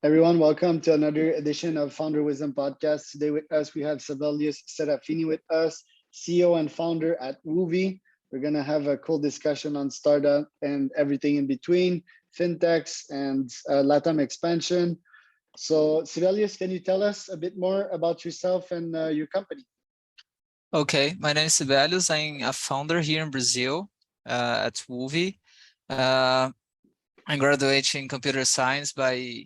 Everyone, welcome to another edition of Founder Wisdom Podcast. Today with us, we have Sibelius Seraphini with us, CEO and founder at Woovi. We're going to have a cool discussion on startup and everything in between, fintechs and LATAM expansion. So Sibelius, can you tell us a bit more about yourself and your company? Okay, my name is Sibelius. I'm a founder here in Brazil at Woovi. I graduated in computer science by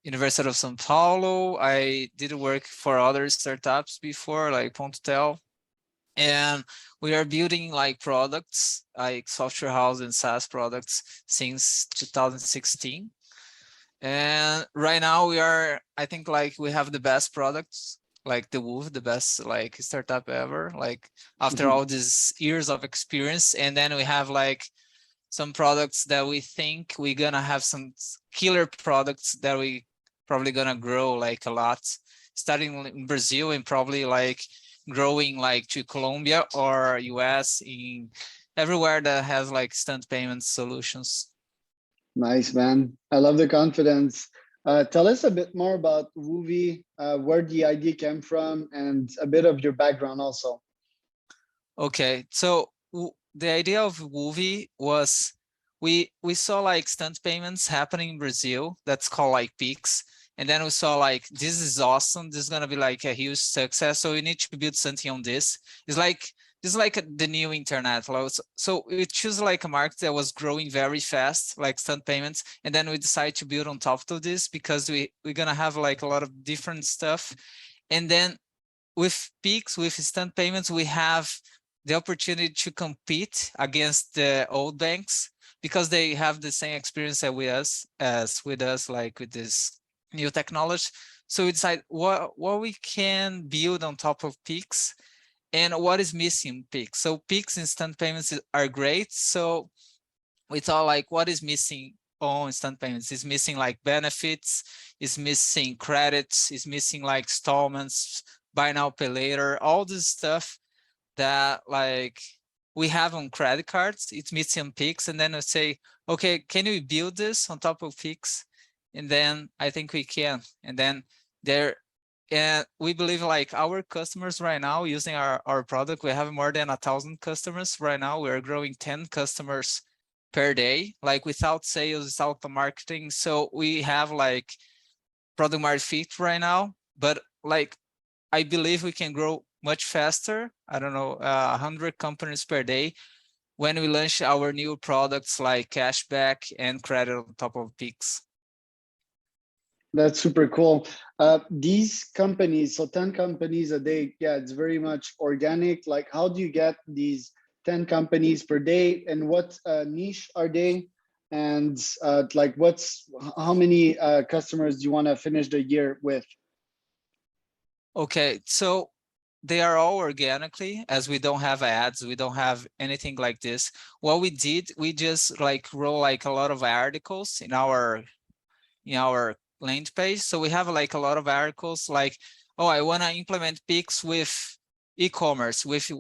University of São Paulo. I did work for other startups before, like Pontotel. And we are building like products, like software house and SaaS products since 2016. And right now I think like we have the best products, like the Woovi, the best like startup ever, like after all these years of experience. And then we have like some products that we think we're gonna have some killer products that we probably gonna grow like a lot, starting in Brazil and probably like growing like to Colombia or US, in everywhere that has like instant payment solutions. Nice, man. I love the confidence. Tell us a bit more about Woovi, where the idea came from, and a bit of your background also. Okay, so the idea of Woovi was we saw like instant payments happening in Brazil. That's called like Pix. And then we saw like, this is awesome. This is going to be like a huge success. So we need to build something on this. This is like the new internet. So we choose like a market that was growing very fast, like instant payments. And then we decided to build on top of this because we're going to have like a lot of different stuff. And then with Pix, with instant payments, we have the opportunity to compete against the old banks because they have the same experience as with us, like with this new technology. So we decide what we can build on top of Pix and what is missing Pix. So Pix instant payments are great. So we thought like, what is missing on instant payments? It's missing like benefits, it's missing credits, it's missing like installments, buy now, pay later, all this stuff that like we have on credit cards. It's missing Pix. And then I say, okay, can we build this on top of Pix? And then I think we can. And then we believe like our customers right now using our product, we have more than 1,000 customers right now. We're growing 10 customers per day, like without sales, without the marketing. So we have like product market fit right now, but like I believe we can grow much faster. I don't know, 100 companies per day when we launch our new products like cashback and credit on top of Pix. That's super cool. These companies, so 10 companies a day, yeah, it's very much organic. Like, how do you get these 10 companies per day, and what niche are they? And like, how many customers do you want to finish the year with? Okay, so they are all organically, as we don't have ads, we don't have anything like this. What we did, we just like wrote like a lot of articles in our landing page. So we have like a lot of articles like, oh, I want to implement Pix with e-commerce, with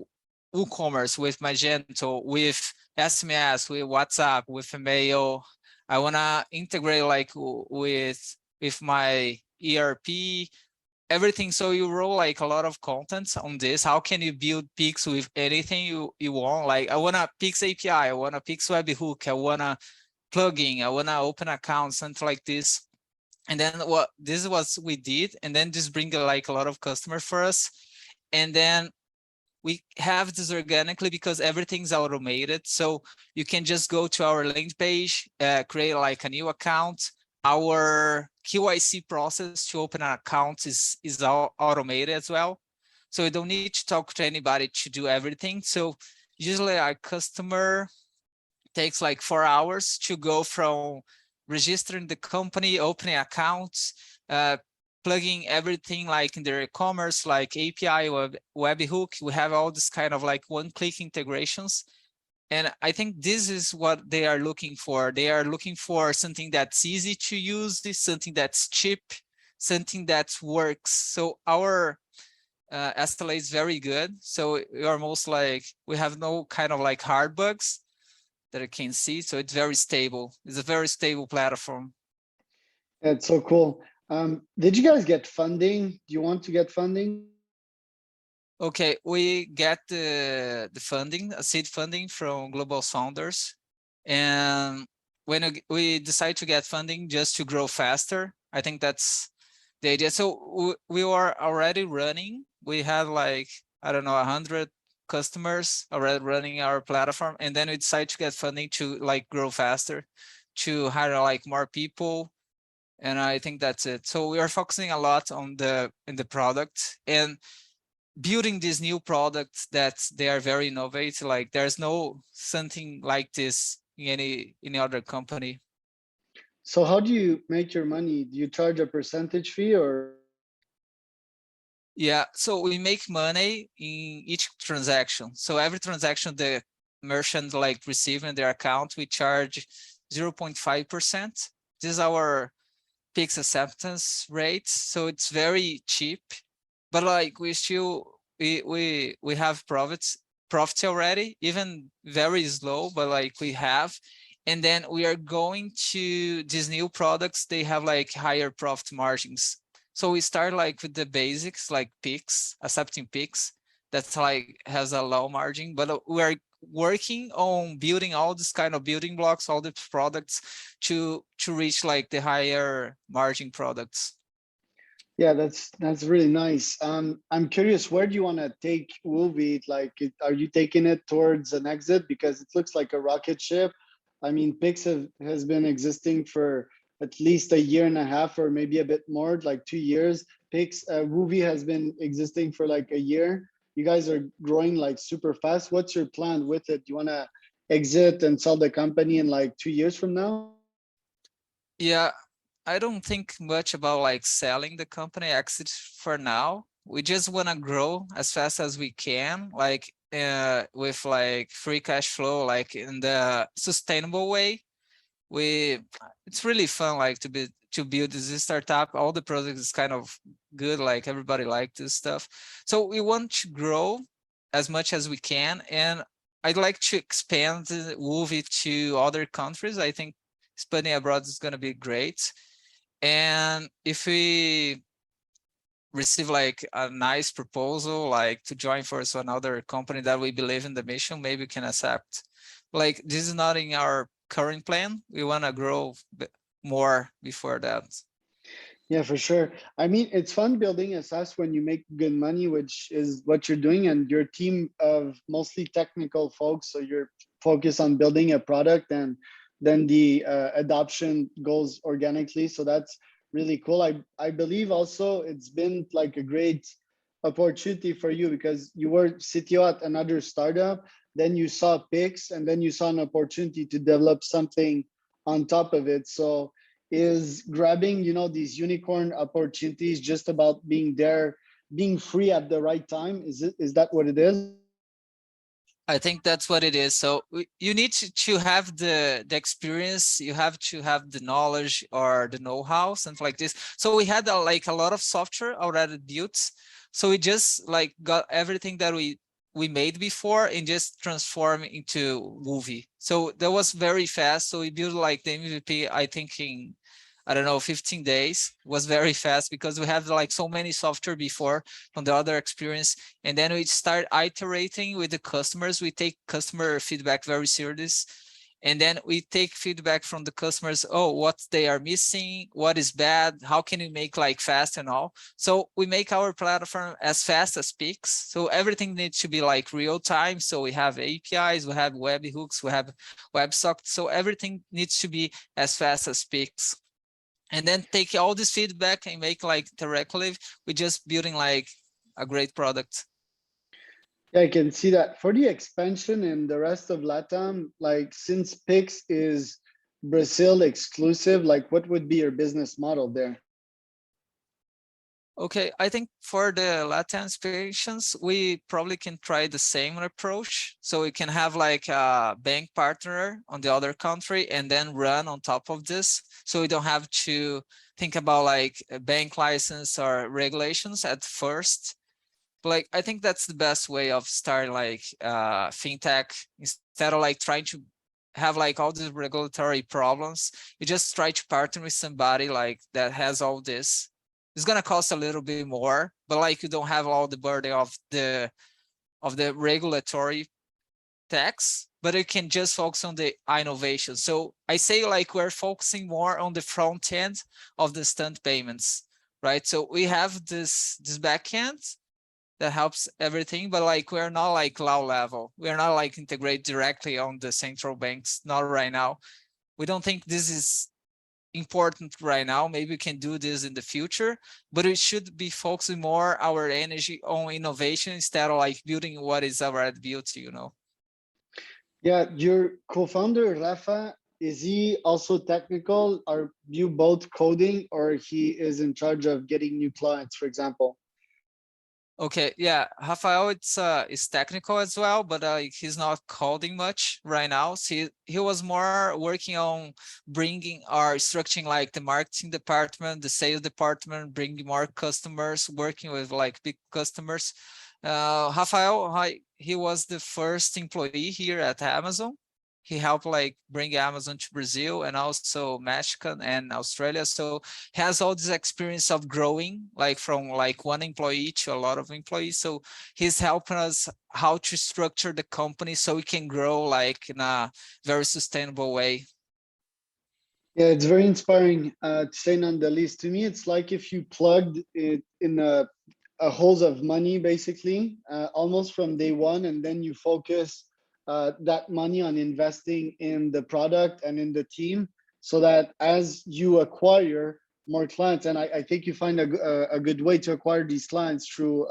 WooCommerce, with Magento, with SMS, with WhatsApp, with email. I want to integrate like with my ERP, everything. So you roll like a lot of content on this. How can you build Pix with anything you want? Like, I want a Pix API, I want a Pix webhook, I want a plugin, I want to open accounts, something like this. And then this is what we did. And then this bring like a lot of customers for us. And then we have this organically because everything's automated. So you can just go to our link page, create like a new account. Our KYC process to open an account is all automated as well. So you don't need to talk to anybody to do everything. So usually our customer takes like 4 hours to go from registering the company, opening accounts, plugging everything like in their e-commerce, like API, webhook. We have all this kind of like one-click integrations. And I think this is what they are looking for. They are looking for something that's easy to use, something that's cheap, something that works. So our SLA is very good. So we are most like, we have no kind of like hard bugs that I can see. So it's very stable. It's a very stable platform. That's so cool. Did you guys get funding? Do you want to get funding? Okay, we get the funding, a seed funding from Global Founders. And when we decide to get funding just to grow faster, I think that's the idea. So we were already running. We had like, I don't know, 100 customers already running our platform. And then we decided to get funding to like grow faster, to hire like more people. And I think that's it. So we are focusing a lot on in the product and building these new products that they are very innovative. Like there's no something like this in any other company. So how do you make your money? Do you charge a percentage fee or? Yeah, so we make money in each transaction. So every transaction the merchant like receive in their account, we charge 0.5%. This is our Pix acceptance rate. So it's very cheap, but like we have profits already, even very slow, but like we have. And then we are going to these new products, they have like higher profit margins. So we start like with the basics, like Pix, accepting Pix, that's like has a low margin, but we're working on building all this kind of building blocks, all the products to reach like the higher margin products. Yeah, that's really nice. I'm curious, where do you want to take Woovi? Like, are you taking it towards an exit? Because it looks like a rocket ship. I mean, has been existing for at least a year and a half, or maybe a bit more, like 2 years. Woovi has been existing for like a year. You guys are growing like super fast. What's your plan with it? Do you want to exit and sell the company in like 2 years from now? Yeah, I don't think much about like selling the company exit for now. We just want to grow as fast as we can, like with like free cash flow, like in the sustainable way. We It's really fun like to build this startup. All the products is kind of good, like everybody like this stuff. So we want to grow as much as we can, and I'd like to expand Woovi to other countries. I think expanding abroad is going to be great. And if we receive like a nice proposal, like to join for another company that we believe in the mission, maybe we can accept. Like this is not in our current plan. We want to grow more before that. Yeah, for sure. I mean, it's fun building a SaaS when you make good money, which is what you're doing, and your team of mostly technical folks. So you're focused on building a product, and then the adoption goes organically. So that's really cool. I believe also it's been like a great opportunity for you because you were CTO at another startup, then you saw Pix, and then you saw an opportunity to develop something on top of it. So is grabbing these unicorn opportunities just about being there, being free at the right time? Is that what it is? I think that's what it is. So you need to have the experience, you have to have the knowledge or the know-how, something like this. So we had like a lot of software already built. So we just like got everything that we made before and just transform into Woovi. So that was very fast. So we built like the MVP, I think in, I don't know, 15 days. It was very fast because we have like so many software before from the other experience. And then we start iterating with the customers. We take customer feedback very serious. And then we take feedback from the customers. Oh, what they are missing, what is bad, how can we make like fast and all. So we make our platform as fast as Pix. So everything needs to be like real time. So we have APIs, we have webhooks, we have WebSockets. So everything needs to be as fast as Pix. And then take all this feedback and make like directly, we're just building like a great product. Yeah, I can see that. For the expansion in the rest of Latam, like since Pix is Brazil exclusive, like what would be your business model there? Okay, I think for the Latin expansions, we probably can try the same approach. So we can have like a bank partner on the other country and then run on top of this. So we don't have to think about like a bank license or regulations at first. But like, I think that's the best way of starting like fintech instead of like trying to have like all these regulatory problems, you just try to partner with somebody like that has all this. It's gonna cost a little bit more, but like you don't have all the burden of the regulatory tax, but you can just focus on the innovation. So I say like we're focusing more on the front end of the stunt payments, right? So we have this back end that helps everything, but like we're not like low level. We're not like integrate directly on the central banks, not right now. We don't think this is important right now. Maybe we can do this in the future, but we should be focusing more our energy on innovation instead of like building what is already built, you know. Yeah, your co-founder, Rafa, is he also technical? Are you both coding, or he is in charge of getting new clients, for example? Okay, yeah, Rafael, it's technical as well, but he's not coding much right now. So he was more working on bringing or structuring like the marketing department, the sales department, bringing more customers, working with like big customers. Rafael, he was the first employee here at Amazon. He helped like bring Amazon to Brazil and also Mexico and Australia. So he has all this experience of growing like from like one employee to a lot of employees. So he's helping us how to structure the company so we can grow like in a very sustainable way. Yeah, it's very inspiring to say none the least. To me, it's like if you plugged it in a holes of money, basically, almost from day one, and then you focus that money on investing in the product and in the team, so that as you acquire more clients, and I think you find a good way to acquire these clients through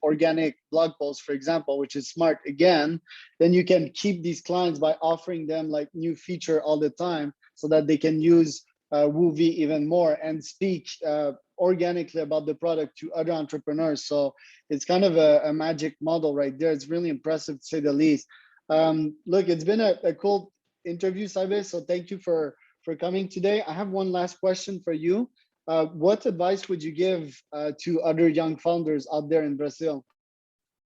organic blog posts, for example, which is smart again, then you can keep these clients by offering them like new feature all the time, so that they can use Woovi even more and speak organically about the product to other entrepreneurs. So it's kind of a magic model right there. It's really impressive to say the least. Look, it's been a cool interview, Sabe. So thank you for coming today. I have one last question for you. What advice would you give to other young founders out there in Brazil?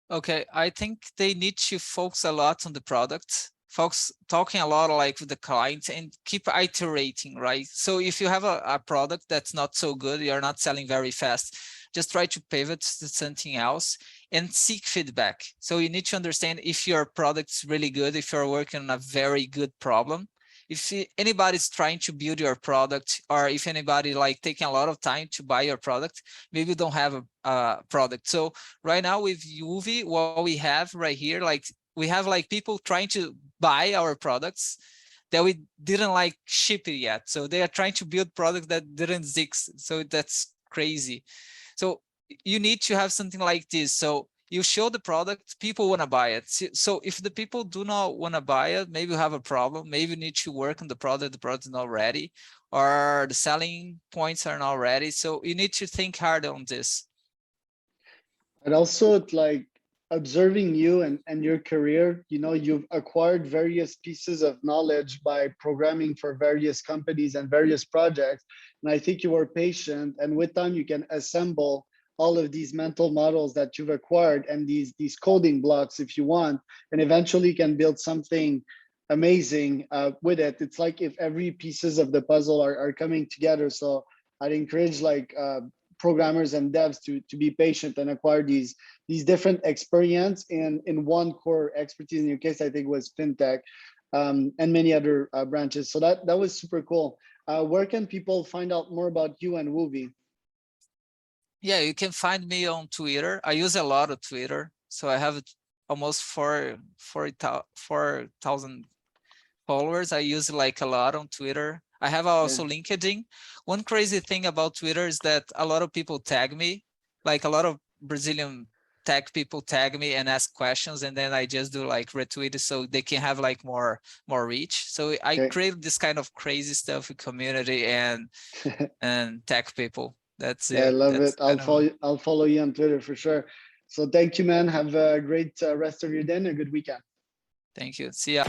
Okay, I think they need to focus a lot on the product, focus talking a lot like with the client and keep iterating, right? So if you have a product that's not so good, you're not selling very fast, just try to pivot to something else and seek feedback. So you need to understand if your product's really good, if you're working on a very good problem. If anybody's trying to build your product, or if anybody like taking a lot of time to buy your product, maybe you don't have a product. So right now with Woovi, what we have right here, like we have like people trying to buy our products that we didn't like ship it yet. So they are trying to build products that didn't exist. So that's crazy. So you need to have something like this. So you show the product, people want to buy it. So if the people do not want to buy it, maybe you have a problem. Maybe you need to work on the product is not ready, or the selling points are not ready. So you need to think hard on this. And also, like observing you and your career, you know, you've acquired various pieces of knowledge by programming for various companies and various projects. And I think you were patient, and with time you can assemble all of these mental models that you've acquired and these coding blocks, if you want, and eventually you can build something amazing with it. It's like if every pieces of the puzzle are coming together. So I'd encourage like programmers and devs to be patient and acquire these different experience in one core expertise. In your case, I think was fintech, and many other branches. So that was super cool. Where can people find out more about you and Woovi? Yeah, you can find me on Twitter. I use a lot of Twitter. So I have almost 4,000 followers. I use like a lot on Twitter. I have also LinkedIn. One crazy thing about Twitter is that a lot of people tag me, like a lot of Brazilian tech people tag me and ask questions, and then I just do like retweet so they can have like more reach. So I create this kind of crazy stuff with community and tech people. That's Yeah, I it. love That's it. I'll follow you on Twitter for sure. So thank you, man. Have a great rest of your day and a good weekend. Thank you. See ya.